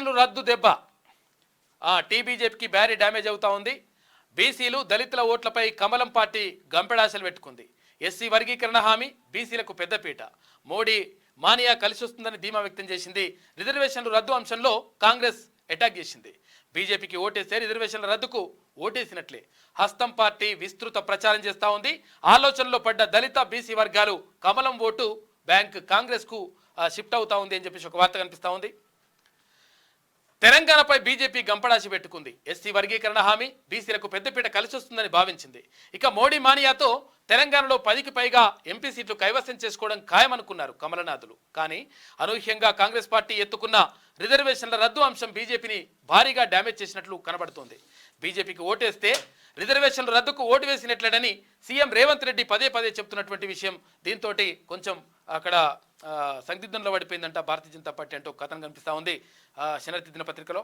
రిజర్వేషన్లు రద్దు దెబ్బ టీబీజేపీకి భారీ డ్యామేజ్ అవుతా ఉంది. బీసీలు దళితుల ఓట్లపై కమలం పార్టీ గంపెడాశలు పెట్టుకుంది. ఎస్సీ వర్గీకరణ హామీ బీసీలకు పెద్దపీట. మోడీ మానియా కలిసి వస్తుందని ధీమా వ్యక్తం చేసింది. రిజర్వేషన్లు రద్దు అంశంలో కాంగ్రెస్ అటాక్ చేసింది. బీజేపీకి ఓటేస్తే రిజర్వేషన్ల రద్దుకు ఓటేసినట్లే. హస్తం పార్టీ విస్తృత ప్రచారం చేస్తూ ఉంది. ఆలోచనలో పడ్డ దళిత బీసీ వర్గాలు కమలం ఓటు బ్యాంక్ కాంగ్రెస్కు షిఫ్ట్ అవుతా ఉంది అని చెప్పేసి ఒక వార్త కనిపిస్తూ ఉంది. తెలంగాణపై బీజేపీ గంపడాసి పెట్టుకుంది. ఎస్సీ వర్గీకరణ హామీ బీసీలకు పెద్దపీట కలిసి వస్తుందని భావించింది. ఇక మోడీ మానియాతో తెలంగాణలో 10కి పైగా ఎంపీ సీట్లు కైవసం చేసుకోవడం ఖాయమనుకున్నారు కమలనాథులు. కానీ అనూహ్యంగా కాంగ్రెస్ పార్టీ ఎత్తుకున్న రిజర్వేషన్ల రద్దు అంశం బీజేపీని భారీగా డ్యామేజ్ చేసినట్లు కనబడుతోంది. బీజేపీకి ఓటేస్తే రిజర్వేషన్ల రద్దుకు ఓటు వేసినట్లేనని సీఎం రేవంత్ రెడ్డి పదే పదే చెప్తున్నటువంటి విషయం. దీంతో కొంచెం అక్కడ సందిగ్ధంలో పడిపోయిందంట భారతీయ జనతా పార్టీ అంటూ కథనం కనిపిస్తూ ఉంది శనివారం దినపత్రికలో.